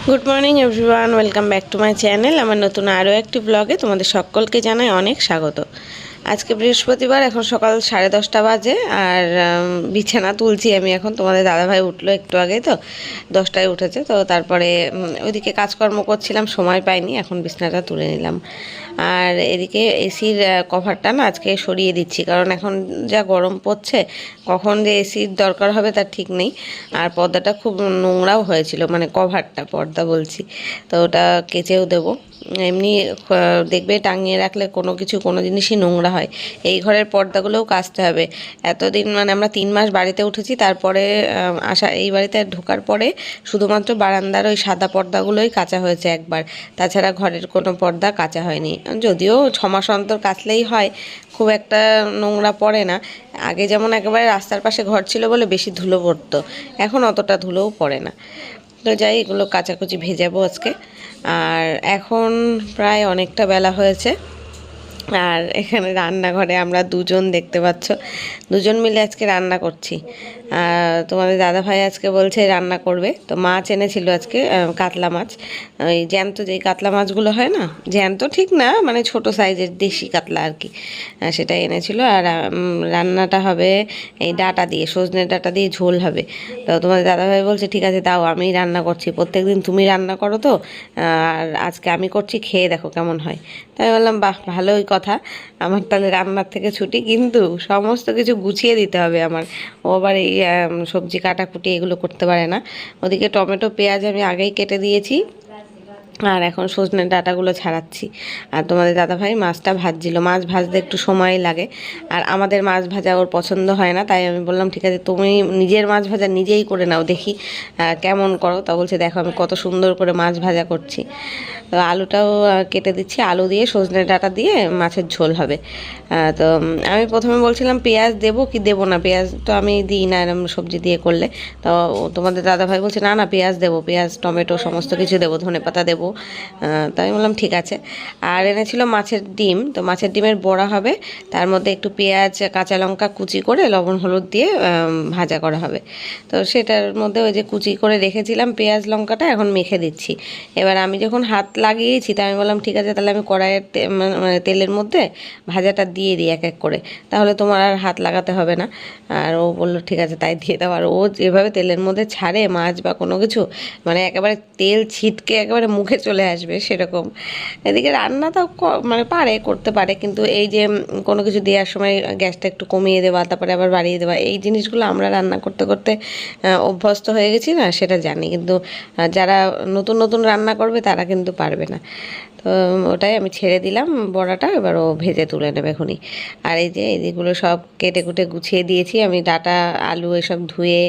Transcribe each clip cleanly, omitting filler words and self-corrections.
Good morning everyone, welcome back to my channel. আমার নতুন আরও একটি ব্লগে তোমাদের সকলকে জানাই অনেক স্বাগত। আজকে বৃহস্পতিবার, এখন সকাল 10:30 বাজে আর বিছানা তুলছি আমি। এখন তোমাদের দাদাভাই উঠলো একটু আগে, তো 10টায় উঠেছে, তো তারপরে ওইদিকে কাজকর্ম করছিলাম, সময় পাইনি, এখন বিছানাটা তুলে নিলাম। আর এদিকে এসির কভারটা না আজকে সরিয়ে দিচ্ছি, কারণ এখন যা গরম পড়ছে, কখন যে এসির দরকার হবে তার ঠিক নেই। আর পর্দাটা খুব নোংরাও হয়েছিল, মানে কভারটা, পর্দা বলছি, তো ওটা কেচেও দেবো। এমনি দেখবে টাঙিয়ে রাখলে কোনো কিছু, কোনো জিনিসই নোংরা হয়। এই ঘরের পর্দাগুলোও কাচতে হবে। এতদিন মানে আমরা 3 মাস বাড়িতে উঠেছি, তারপরে এই বাড়িতে ঢোকার পরে শুধুমাত্র বারান্দার ওই সাদা পর্দাগুলোই কাচা হয়েছে একবার, তাছাড়া ঘরের কোনো পর্দা কাচা হয়নি। যদিও 6 মাস অন্তর কাচলেই হয়, খুব একটা নোংরা পড়ে না। আগে যেমন একেবারে রাস্তার পাশে ঘর ছিল বলে বেশি ধুলো পড়তো, এখন অতটা ধুলোও পড়ে না। তো যাই, এগুলো কাচাকুচি ভেজাবো আজকে। আর এখন প্রায় অনেকটা বেলা হয়েছে, আর এখানে রান্নাঘরে আমরা দুজন, দেখতে পাচ্ছ, দুজন মিলে আজকে রান্না করছি। তোমাদের দাদাভাই আজকে বলছে রান্না করবে, তো মাছ এনেছিল আজকে, কাতলা মাছ, ওই জ্যান্ত যেই কাতলা মাছগুলো হয় না, জ্যান্ত ঠিক না, মানে ছোট সাইজের দেশি কাতলা আর কি, সেটা এনেছিল। আর রান্নাটা হবে এই ডাঁটা দিয়ে, সজনে ডাঁটা দিয়ে ঝোল হবে। তো তোমাদের দাদাভাই বলছে ঠিক আছে দাও, আমিই রান্না করছি, প্রত্যেকদিন তুমি রান্না করো তো, আর আজকে আমি করছি, খেয়ে দেখো কেমন হয়। তাই বললাম বাহ, ভালোই কথা, আমার তাহলে রান্নার থেকে ছুটি, কিন্তু সমস্ত কিছু গুছিয়ে দিতে হবে আমার। ও আবার এই সবজি কাটাকুটি এগুলো করতে পারে না। ওদিকে টমেটো পেঁয়াজ আমি আগেই কেটে দিয়েছি, আর এখন সজনে ডাঁটাগুলো ছাড়াচ্ছি। আর তোমাদের দাদাভাই মাছটা ভাজছিল, মাছ ভাজতে একটু সময় লাগে, আর আমাদের মাছ ভাজা ওর পছন্দ হয় না, তাই আমি বললাম ঠিক আছে তুমি নিজের মাছ ভাজা নিজেই করে নাও, দেখি কেমন করো। তা বলছে দেখো আমি কত সুন্দর করে মাছ ভাজা করছি। তো আলুটাও কেটে দিচ্ছি, আলু দিয়ে সজনে ডাঁটা দিয়ে মাছের ঝোল হবে। তো আমি প্রথমে বলছিলাম পেঁয়াজ দেবো কি দেবো না, পেঁয়াজ তো আমি দিই না এরকম সবজি দিয়ে করলে। তো তোমাদের দাদাভাই বলছে না না পেঁয়াজ দেবো, পেঁয়াজ টমেটো সমস্ত কিছু দেবো, ধনেপাতা দেবো। তাই আমি বললাম ঠিক আছে। আর এনেছিল মাছের ডিম, তো মাছের ডিমের বড়া হবে, তার মধ্যে একটু পেঁয়াজ কাঁচা লঙ্কা কুচি করে লবণ হলুদ দিয়ে ভাজা করা হবে। তো সেটার মধ্যে ওই যে কুচি করে রেখেছিলাম পেঁয়াজ লঙ্কাটা এখন মেখে দিচ্ছি। এবার আমি যখন হাত লাগিয়েছি, তাই আমি বললাম ঠিক আছে তাহলে আমি কড়াইয়ের মানে তেলের মধ্যে ভাজাটা দিয়ে দিই এক এক করে, তাহলে তোমার আর হাত লাগাতে হবে না। আর ও বললো ঠিক আছে তাই দিয়ে দাও। আর ও যেভাবে তেলের মধ্যে ছাড়ে মাছ বা কোনো কিছু, মানে একেবারে তেল ছিটকে একেবারে মুখে চলে আসবে সেরকম। এদিকে রান্না তো মানে করতে পারে, কিন্তু এই যে কোনো কিছু দেওয়ার সময় গ্যাসটা একটু কমিয়ে দেওয়া, তারপরে আবার বাড়িয়ে দেওয়া, এই জিনিসগুলো আমরা রান্না করতে করতে অভ্যস্ত হয়ে গেছি না, সেটা জানি, কিন্তু যারা নতুন নতুন রান্না করবে তারা কিন্তু পারবে না। তো ওটাই আমি ছেড়ে দিলাম বড়াটা, এবার ও ভেজে তুলে নেবে এখনই। আর এই যে এদিকগুলো সব কেটে কুটে গুছিয়ে দিয়েছি আমি, ডাঁটা আলু এসব ধুয়ে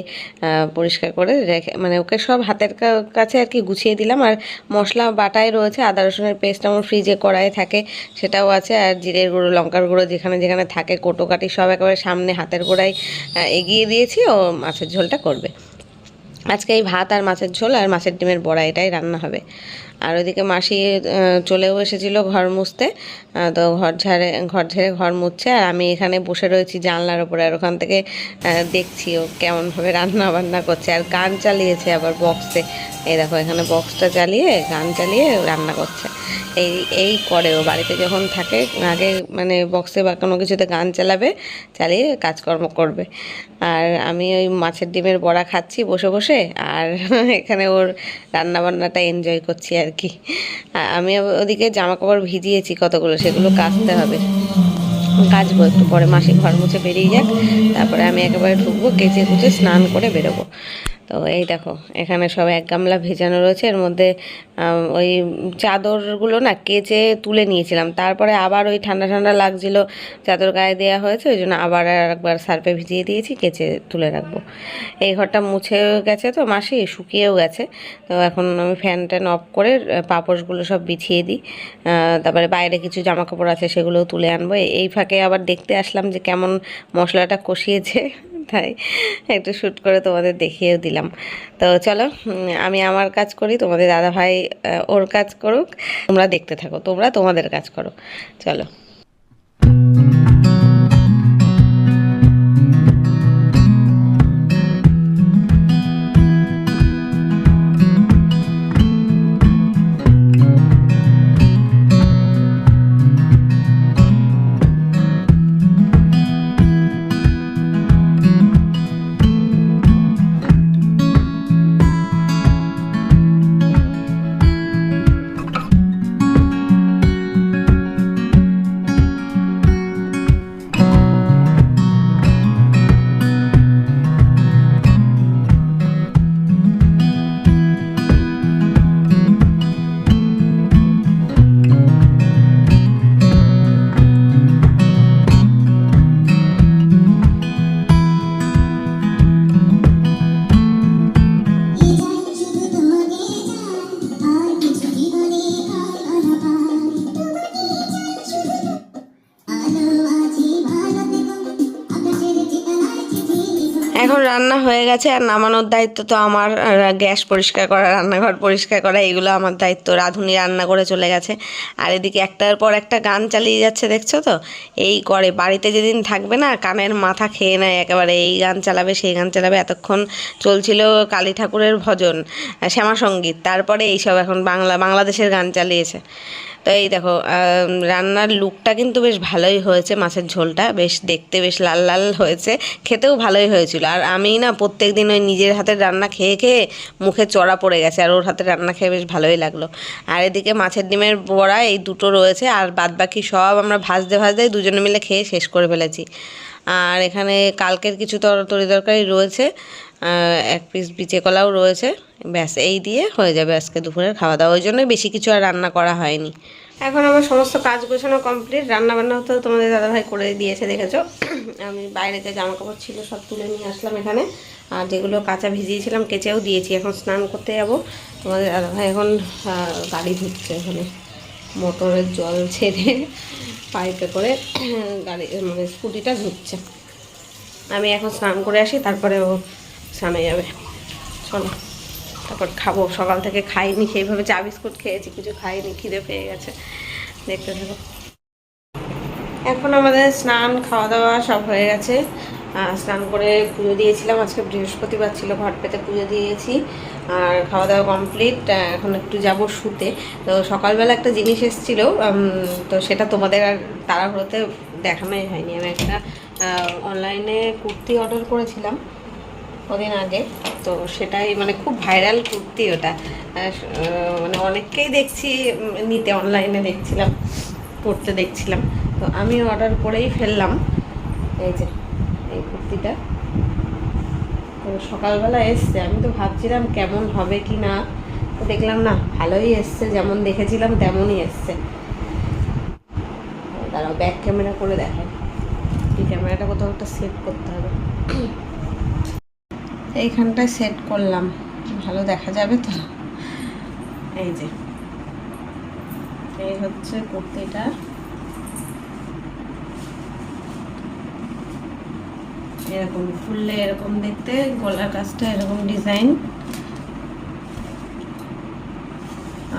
পরিষ্কার করে রেখে, মানে ওকে সব হাতের কাছে আর কি গুছিয়ে দিলাম। আর মশলা বাটাই রয়েছে, আদা রসুনের পেস্ট আমার ফ্রিজে কড়াইয়ে থাকে, সেটাও আছে। আর জিরের গুঁড়ো লঙ্কার গুঁড়ো যেখানে যেখানে থাকে কোটোকাটি সব একেবারে সামনে হাতের গোড়ায় এগিয়ে দিয়েছি, ও মাছের ঝোলটা করবে। আজকে এই ভাত আর মাছের ঝোল আর মাছের ডিমের বড়া, এটাই রান্না হবে। আর ওইদিকে মাসি চলেও এসেছিল ঘর মুছতে, তো ঘর ঝেড়ে ঘর মুছছে, আর আমি এখানে বসে রয়েছি জানলার ওপরে, আর ওখান থেকে দেখছি ও কেমনভাবে রান্না বান্না করছে। আর গান চালিয়েছে আবার বক্সে, এই দেখো এখানে বক্সটা চালিয়ে গান চালিয়ে রান্না করছে। এই করে ও বাড়িতে যখন থাকে, আগে মানে বক্সে বা কোনো কিছুতে গান চালিয়ে কাজকর্ম করবে। আর আমি ওই মাছের ডিমের বড়া খাচ্ছি বসে বসে, আর এখানে ওর রান্নাবান্নাটা এনজয় করছি আর কি। আমি ওদিকে জামা কাপড় ভিজিয়েছি কতগুলো, সেগুলো কাচতে হবে, কাচবো একটু পরে, মাসি ঘর মুছে বেরিয়ে যাক, তারপরে আমি একেবারে ঢুকবো, কেচে কুচে স্নান করে বেরোবো। তো এই দেখো এখানে সব এক গামলা ভেজানো রয়েছে, এর মধ্যে ওই চাদরগুলো না কেচে তুলে নিয়েছিলাম, তারপরে আবার ওই ঠান্ডা ঠান্ডা লাগছিল, চাদর গায়ে দেওয়া হয়েছে, ওই জন্য আবার একবার সার্ফে ভিজিয়ে দিয়েছি, কেচে তুলে রাখবো। এই ঘরটা মুছেও গেছে তো মাসি, শুকিয়েও গেছে। তো এখন আমি ফ্যান ট্যান অফ করে পাপোশগুলো সব বিছিয়ে দিই, তারপরে বাইরে কিছু জামা কাপড় আছে সেগুলোও তুলে আনবো। এই ফাঁকে আবার দেখতে আসলাম যে কেমন মশলাটা কষিয়েছে, তাই একটু শ্যুট করে তোমাদের দেখিয়েও দিলাম। তো চলো আমি আমার কাজ করি, তোমাদের দাদাভাই ওর কাজ করুক, তোমরা দেখতে থাকো, তোমরা তোমাদের কাজ করো, চলো। হয়ে গেছে, আর নামানোর দায়িত্ব তো আমার। গ্যাস পরিষ্কার করা, রান্নাঘর পরিষ্কার করা, এগুলো আমার দায়িত্ব। রাঁধুনি রান্না করে চলে গেছে, আর এদিকে একটার পর একটা গান চালিয়ে যাচ্ছে, দেখছো তো? এই করে বাড়িতে যেদিন থাকবে না, কানের মাথা খেয়ে নেয় একেবারে। এই গান চালাবে, সেই গান চালাবে। এতক্ষণ চলছিল কালী ঠাকুরের ভজন, শ্যামা সঙ্গীত, তারপরে এইসব এখন বাংলাদেশের গান চালিয়েছে। তো এই দেখো, রান্নার লুকটা কিন্তু বেশ ভালোই হয়েছে। মাছের ঝোলটা বেশ দেখতে বেশ লাল লাল হয়েছে, খেতেও ভালোই হয়েছিল। আর আমি না প্রত্যেক দিন ওই নিজের হাতের রান্না খেয়ে খেয়ে মুখে চড়া পড়ে গেছে, আর ওর হাতের রান্না খেয়ে বেশ ভালোই লাগলো। আর এদিকে মাছের ডিমের বড়া এই দুটো রয়েছে, আর বাদবাকি সব আমরা ভাজতে ভাজতে দুজনে মিলে খেয়ে শেষ করে ফেলেছি। আর এখানে কালকের কিছু তরি তরকারি রয়েছে, এক পিস বিচে কলাও রয়েছে। ব্যাস এই দিয়ে হয়ে যাবে আজকে দুপুরের খাওয়া দাওয়া, ওই জন্যই বেশি কিছু আর রান্না করা হয়নি। এখন আমার সমস্ত কাজ গোছানো কমপ্লিট, রান্না বান্না তো তোমাদের দাদাভাই করে দিয়েছে, দেখেছো। আমি বাইরে যে জামা কাপড় ছিল সব তুলে নিয়ে আসলাম এখানে, আর যেগুলো কাঁচা ভিজিয়েছিলাম কেচেও দিয়েছি। এখন স্নান করতে যাব। তোমাদের দাদাভাই এখন গাড়ি ধুচ্ছে, এখানে মোটরের জল ছেড়ে পাইপে করে গাড়ি মানে স্কুটিটা ধুচ্ছে। আমি এখন স্নান করে আসি, তারপরে ও স্নানে যাবে। চলো তারপর খাবো। সকাল থেকে খাইনি সেইভাবে, চা বিস্কুট খেয়েছি, কিছু খাইনি, খিদে পেয়ে গেছে। দেখতে থাকো। এখন আমাদের স্নান খাওয়া দাওয়া সব হয়ে গেছে। স্নান করে পুজো দিয়েছিলাম, আজকে বৃহস্পতিবার ছিল, ঘট পেতে পুজো দিয়েছি। আর খাওয়া দাওয়া কমপ্লিট। এখন একটু যাব শুতে। তো সকালবেলা একটা জিনিস এসেছিলো, তো সেটা তোমাদের আর তাড়াহুড়োতে দেখানোই হয়নি। আমি একটা অনলাইনে কুর্তি অর্ডার করেছিলাম কদিন আগে, তো সেটাই মানে খুব ভাইরাল কুর্তি ওটা। মানে অনেককেই দেখছি নিতে, অনলাইনে দেখছিলাম, পড়তে দেখছিলাম। তো আমি অর্ডার করেই ফেললাম। এই যে এই কুর্তিটা তো সকালবেলা এসছে। আমি তো ভাবছিলাম কেমন হবে কি না, তো দেখলাম না, ভালোই এসছে, যেমন দেখেছিলাম তেমনই এসছে। দাঁড়াও ব্যাক ক্যামেরা করে দেখাই। এই ক্যামেরাটা কোথাও একটা সেট করতে হবে। এইখানটায় সেট করলাম, ভালো দেখা যাবে তো। এই যে এই হচ্ছে কুর্তিটা। এরকম ফুললে এরকম দেখতে, গলার কাছটা এরকম ডিজাইন,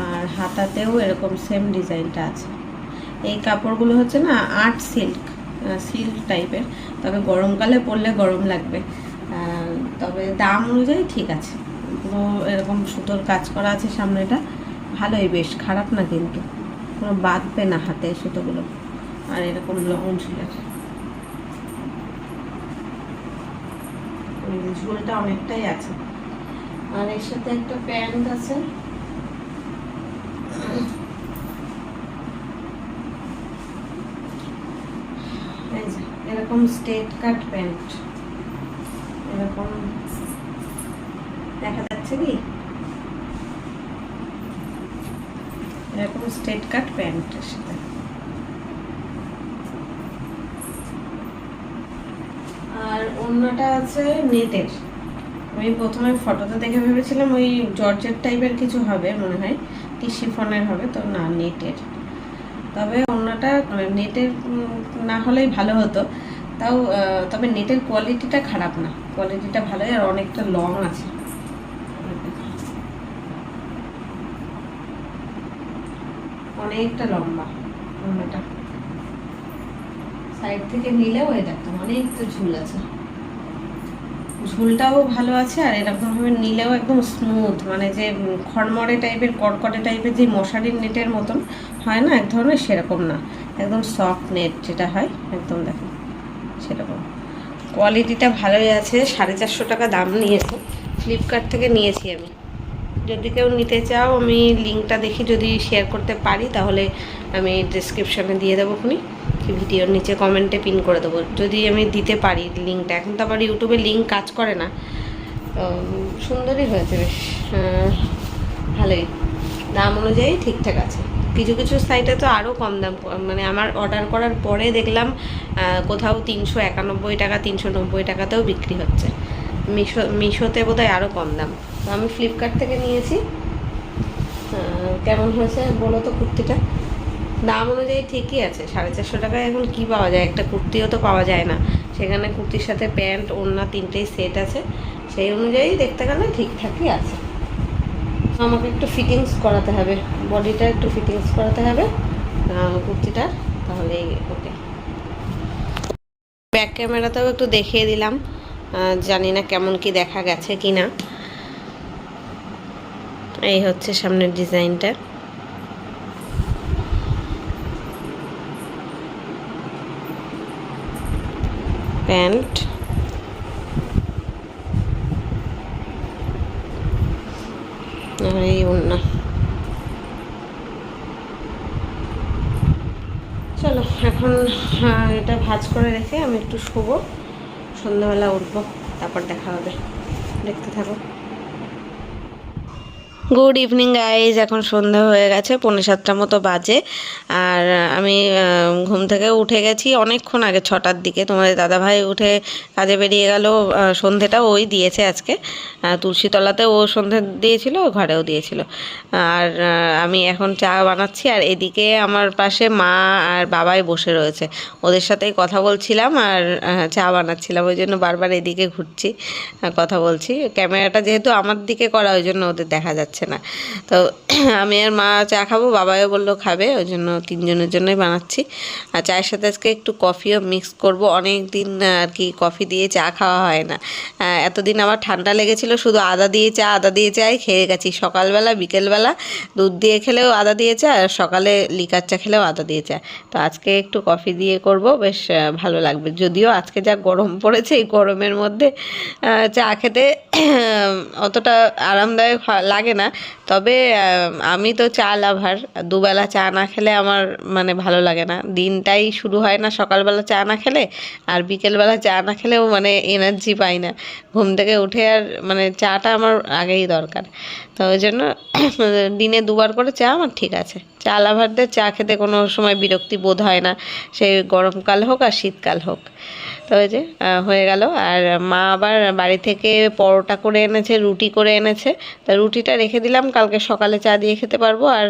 আর হাতাতেও এরকম সেম ডিজাইনটা আছে। এই কাপড়গুলো হচ্ছে না আর্ট সিল্ক, সিল্ক টাইপের, তবে গরমকালে পরলে গরম লাগবে। তবে দাম অনুযায়ী ঠিক আছে। পুরো এরকম সুতোর কাজ করা আছে সামনেটা, ভালোই, বেশ খারাপ না, কিন্তু কোনো বাঁধবে না হাতে সুতোগুলো। আর এরকম লং ঝুলের, ঝুলটা অনেকটাই আছে। আর এর সাথে একটা প্যান্ট আছে, এরকম স্ট্রেট কাট প্যান্ট, এরকম দেখা যাচ্ছে কি, এরকম স্ট্রেট কাট প্যান্টের সাথে। আর অন্যটা আছে নেটের। আমি প্রথমে ফটোতে দেখে ভেবেছিলাম ওই জর্জেট টাইপের কিছু হবে, মনে হয় কি শিফনের হবে, তো না, নেটের। তবে অন্যটা নেটের না হলেই ভালো হতো, তাও তবে নেটের কোয়ালিটিটা খারাপ না, কোয়ালিটিটা ভালোই, আর অনেকটা লং আছে। অনেকটা লম্বা অন্যটা, সাইড থেকে নিলেও এই দেখতাম অনেকটা ঝুল আছে, ঝুলটাও ভালো আছে। আর এরকমভাবে নিলেও একদম স্মুথ, মানে যে খড়মড়ে টাইপের, কড়কড়ে টাইপের যে মশারির নেটের মতন হয় না এক ধরনের, সেরকম না, একদম সফট নেট যেটা হয় একদম, দেখো সেরকম। কোয়ালিটিটা ভালোই আছে। 450 টাকা দাম নিয়েছে, ফ্লিপকার্ট থেকে নিয়েছি আমি। যদি কেউ নিতে চাও, আমি লিঙ্কটা দেখি যদি শেয়ার করতে পারি, তাহলে আমি ডিসক্রিপশানে দিয়ে দেবো, খুনি কি ভিডিওর নিচে কমেন্টে পিন করে দেবো, যদি আমি দিতে পারি লিঙ্কটা। এখন তো আবার ইউটিউবে লিঙ্ক কাজ করে না। তো সুন্দরই হয়েছে, বেশ ভালোই, দাম অনুযায়ী ঠিকঠাক আছে। কিছু কিছু সাইটে তো আরও কম দাম, মানে আমার অর্ডার করার পরে দেখলাম কোথাও 391 টাকা, 390 টাকাতেও বিক্রি হচ্ছে। মিশোতে বোধহয় আরও কম দাম। তো আমি ফ্লিপকার্ট থেকে নিয়েছি। কেমন হয়েছে বলো তো কুর্তিটা? দাম অনুযায়ী ঠিকই আছে। 450 টাকায় এখন কি পাওয়া যায়, একটা কুর্তিও তো পাওয়া যায় না। সেখানে কুর্তির সাথে প্যান্ট, ওড়না, তিনটেই সেট আছে। সেই অনুযায়ী দেখতে গেলে ঠিকঠাকই আছে। আমাকে একটু ফিটিংস করাতে হবে, বডিটা একটু ফিটিংস করাতে হবে কুর্তিটা, তাহলেই ওকে। ব্যাক ক্যামেরাতেও একটু দেখিয়ে দিলাম, জানি না কেমন কি দেখা গেছে কি না। এই হচ্ছে সামনের ডিজাইনটা। প্যান্ট, আর এই ওড়না। চলো এখন এটা ভাঁজ করে রেখে আমি একটু শোবো, সন্ধ্যাবেলা উঠবো, তারপর দেখা হবে। দেখতে থাকো। গুড ইভিনিং গাইজ, এখন সন্ধ্যা হয়ে গেছে, 6:45 মতো বাজে। আর আমি ঘুম থেকে উঠে গেছি অনেকক্ষণ আগে, 6টার দিকে। তোমাদের দাদাভাই উঠে কাজে বেরিয়ে গেল, সন্ধেটা ওই দিয়েছে আজকে। তুলসীতলাতে ও সন্ধে দিয়েছিল, ঘরেও দিয়েছিল। আর আমি এখন চা বানাচ্ছি, আর এদিকে আমার পাশে মা আর বাবাই বসে রয়েছে, ওদের সাথেই কথা বলছিলাম আর চা বানাচ্ছিলাম, ওই জন্য বারবার এদিকে ঘুরছি, কথা বলছি। ক্যামেরাটা যেহেতু আমার দিকে করা, ওই জন্য ওদের দেখা যাচ্ছে না। তো আমি আর মা চা খাবো, বাবাও বললো খাবে, ওই জন্য 3জনের জন্যই বানাচ্ছি। আর চায়ের সাথে আজকে একটু কফিও মিক্স করব, অনেক দিন আর কি কফি দিয়ে চা খাওয়া হয় না। এতদিন আমার ঠান্ডা লেগেছিল, শুধু আদা দিয়ে চাই খেয়ে গেছি, সকালবেলা বিকেলবেলা দুধ দিয়ে খেলেও আদা দিয়ে চা, আর সকালে লিকার চা খেলেও আদা দিয়ে চা। তো আজকে একটু কফি দিয়ে করব, বেশ ভালো লাগবে। যদিও আজকে যা গরম পড়েছে, এই গরমের মধ্যে চা খেতে অতটা আরামদায়ক লাগে না। তবে আমি তো চা লাভার, দুবেলা চা না খেলে আমার মানে ভালো লাগে না, দিনটাই শুরু হয় না সকালবেলা চা না খেলে, আর বিকেলবেলা চা না খেলেও মানে এনার্জি পাই না, ঘুম থেকে উঠে আর মানে চাটা আমার আগেই দরকার। তো ওই জন্য দিনে 2বার করে চা আমার ঠিক আছে। চা লাভারদের চা খেতে কোনো সময় বিরক্তি বোধ হয় না, সে গরমকাল হোক আর শীতকাল হোক। তো ওই যে হয়ে গেল। আর মা আবার বাড়ি থেকে পরোটা করে এনেছে, রুটি করে এনেছে, তা রুটিটা রেখে দিলাম, কালকে সকালে চা দিয়ে খেতে পারবো। আর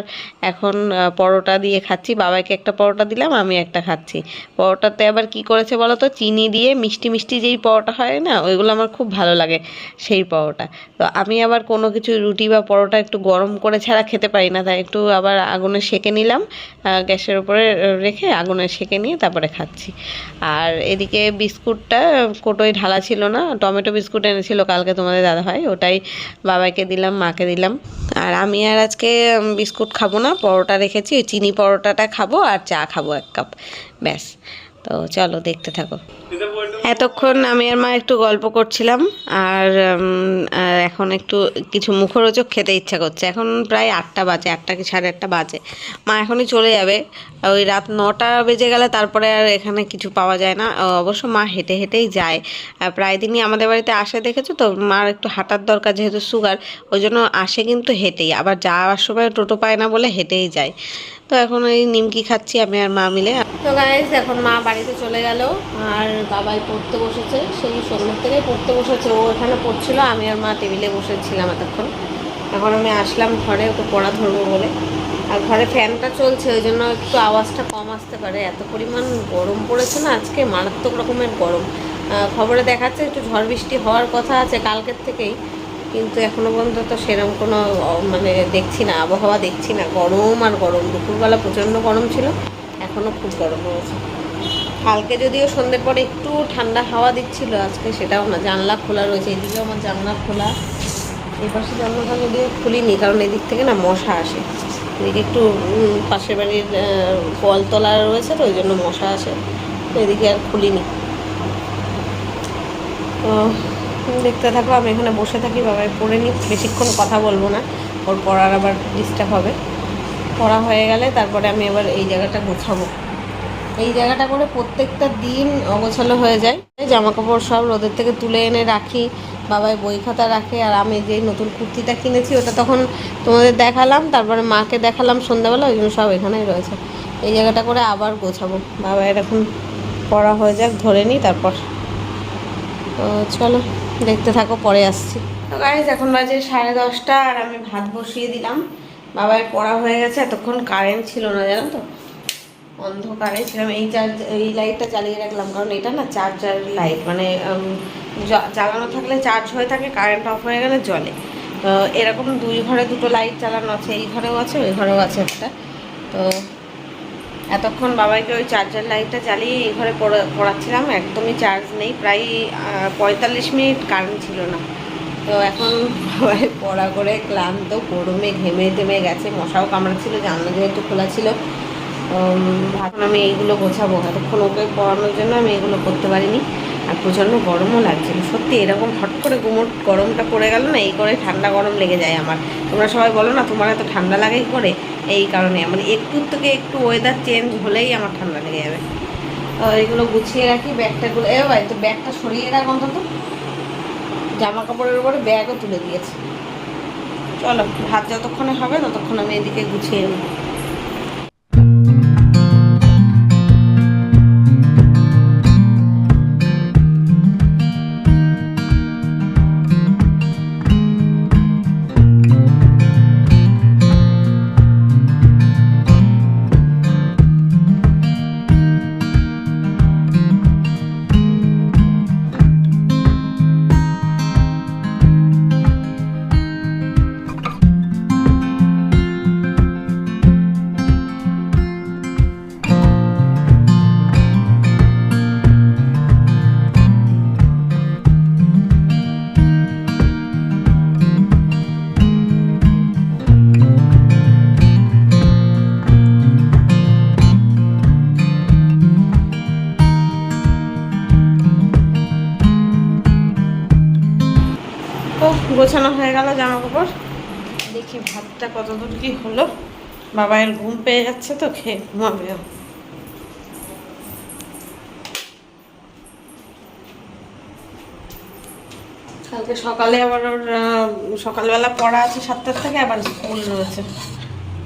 এখন পরোটা দিয়ে খাচ্ছি, বাবাকে একটা পরোটা দিলাম, আমি একটা খাচ্ছি। পরোটাতে আবার কি করেছে বলো তো, চিনি দিয়ে মিষ্টি মিষ্টি যেই পরোটা হয় না, ওইগুলো আমার খুব ভালো লাগে, সেই পরোটা। তো আমি আবার কোনো কিছু রুটি বা পরোটা একটু গরম করে ছাড়া খেতে পারি না, তাই একটু আবার আগুনে সেঁকে নিলাম, গ্যাসের উপরে রেখে আগুনে সেঁকে নিয়ে তারপরে খাচ্ছি। আর এদিকে বিস্কুটটা কোটোয় ঢালা ছিল না, টমেটো বিস্কুট এনেছিল কালকে তোমাদের দাদাভাই, ওটাই বাবাকে দিলাম, মাকে দিলাম। আর আমি আর আজকে বিস্কুট খাবো না, পরোটা রেখেছি, চিনি পরোটাটা খাবো আর চা খাবো 1 কাপ, ব্যাস। তো চলো দেখতে থাকো। এতক্ষণ আমি আর মা একটু গল্প করছিলাম, আর এখন একটু কিছু মুখরোচক খেতে ইচ্ছা করছে। এখন প্রায় 8টা বাজে, 8টা কি 8:30 বাজে। মা এখনই চলে যাবে, ওই রাত 9টা বেজে গেলে তারপরে আর এখানে কিছু পাওয়া যায় না। অবশ্য মা হেঁটে হেঁটেই যায়, প্রায় দিনই আমাদের বাড়িতে আসে, দেখেছো তো। মার একটু হাঁটার দরকার, যেহেতু সুগার, ওই জন্য আসে কিন্তু হেঁটেই, আবার যাওয়ার সময় টোটো পায় না বলে হেঁটেই যায়। তো এখন ওই নিমকি খাচ্ছি আমি আর মা মিলে। তো গাইস, এখন মা বাড়িতে চলে গেল, আর বাবাই পড়তে বসেছে, সেই সন্ধ্যের থেকেই পড়তে বসেছে। ও এখানে পড়ছিল, আমি আর মা টেবিলে বসেছিলাম এতক্ষণ। এখন আমি আসলাম ঘরে, ওকে পড়া ধরবো বলে। আর ঘরে ফ্যানটা চলছে, ওই জন্য একটু আওয়াজটা কম আসতে পারে। এত পরিমাণ গরম পড়েছে না আজকে, মারাত্মক রকমের গরম। খবরে দেখাচ্ছে একটু ঝড় বৃষ্টি হওয়ার কথা আছে কালকের থেকেই, কিন্তু এখনও পর্যন্ত তো সেরকম কোনো মানে দেখছি না, আবহাওয়া দেখছি না। গরম আর গরম, দুপুরবেলা প্রচণ্ড গরম ছিল, এখনও খুব গরম রয়েছে। কালকে যদিও সন্ধ্যের পরে একটু ঠান্ডা হাওয়া দিচ্ছিল, আজকে সেটাও না। জানলা খোলা রয়েছে, এদিকে আমার জানলা খোলা, এই পাশে জানলাটা যদিও খুলিনি, কারণ এদিক থেকে না মশা আসে। এদিকে একটু পাশের বাড়ির কলতলা রয়েছে, তো ওই জন্য মশা আসে, তো এদিকে আর খুলিনি। তো দেখতে থাকো, আমি এখানে বসে থাকি, বাবাই পড়ে নিই, বেশিক্ষণ কথা বলবো না, ওর পড়ার আবার ডিস্টার্ব হবে। পড়া হয়ে গেলে তারপরে আমি আবার এই জায়গাটা গোছাবো। এই জায়গাটা করে প্রত্যেকটা দিন অগোছালো হয়ে যায়, জামা কাপড় সব রোদের থেকে তুলে এনে রাখি, বাবাই বই খাতা রাখে। আর আমি যে নতুন কুর্তিটা কিনেছি, ওটা তখন তোমাদের দেখালাম, তারপরে মাকে দেখালাম সন্ধ্যাবেলা, ওই জন্য সব এখানেই রয়েছে। এই জায়গাটা করে আবার গোছাবো। বাবা এরকম পড়া হয়ে যাক, ধরে নিই, তারপর তো চলো দেখতে থাকো, পরে আসছি। তো গাইজ, এখন বাজে 10:30, আর আমি ভাত বসিয়ে দিলাম। বাবার পড়া হয়ে গেছে, এতক্ষণ কারেন্ট ছিল না, জানো তো, অন্ধকারে ছিলাম। এই লাইটটা জ্বালিয়ে রাখলাম, কারণ এটা না চার্জার লাইট, মানে জ্বালানো থাকলে চার্জ হয়ে থাকে, কারেন্ট অফ হয়ে গেলে জ্বলে। তো এরকম দুই ঘরে দুটো লাইট চালানো আছে, এই ঘরেও আছে ওই ঘরেও আছে একটা। তো এতক্ষণ বাবাইকে ওই চার্জার লাইটটা জ্বালিয়ে এই ঘরে পড়াচ্ছিলাম, একদমই চার্জ নেই, প্রায় 45 মিনিট কারেন্ট ছিল না। তো এখন বাবাই পড়া করে ক্লান্ত, গরমে ঘেমে টেমে গেছে, মশাও কামড়াচ্ছিল, জানলা যেহেতু খোলা ছিল। এখন আমি এইগুলো গোছাবো, এতক্ষণ ওকে পড়ানোর জন্য আমি এগুলো করতে পারিনি। আর প্রচণ্ড গরমও লাগছিল সত্যি, এরকম হট করে গুমোট গরমটা পড়ে গেল না, এই করে ঠান্ডা গরম লেগে যায় আমার। তোমরা সবাই বলো না তোমার এত ঠান্ডা লাগে করে, এই কারণে মানে একটু থেকে একটু ওয়েদার চেঞ্জ হলেই আমার ঠান্ডা লেগে যাবে। তো এইগুলো গুছিয়ে রাখি, ব্যাগটাগুলো এ ভাই তো ব্যাগটা সরিয়ে রাখ অন্তত, জামা কাপড়ের উপরে ব্যাগও তুলে দিয়েছে। চলো ভাত যতক্ষণে হবে ততক্ষণ আমি এদিকে গুছিয়ে নিই। গোছানো হয়ে গেল জামা কাপড়, দেখি ভাতটা কতদূর কি হলো। বাবায়ের ঘুম পেয়ে যাচ্ছে তো, খেয়ে ঘুমাবে। কালকে সকালে আবার ওর সকালবেলা পড়া আছে 7টার থেকে, আবার স্কুল রয়েছে,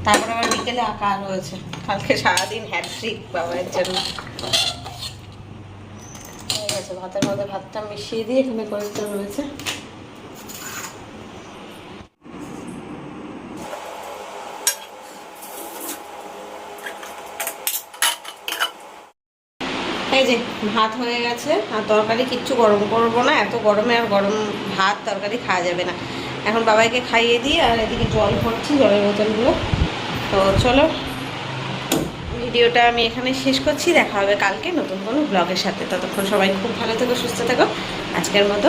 তারপর আবার বিকেলে আঁকা রয়েছে। কালকে সারাদিন হ্যাট্রিক বাবায়ের জন্য। ঠিক আছে, ভাতের মধ্যে ভাতটা মিশিয়ে দিয়ে এখানে কয়েকটা রয়েছে। এই যে ভাত হয়ে গেছে, আর তরকারি কিচ্ছু গরম করবো না, এত গরমে আর গরম ভাত তরকারি খাওয়া যাবে না। এখন বাবাইকে খাইয়ে দিই, আর এদিকে জল ভরছি, জলের বোতলগুলো। তো চলো ভিডিওটা আমি এখানে শেষ করছি, দেখা হবে কালকে নতুন কোনো ব্লগের সাথে। ততক্ষণ সবাই খুব ভালো থেকো, সুস্থ থেকো। আজকের মতো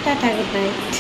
টাটা, গুড নাইট।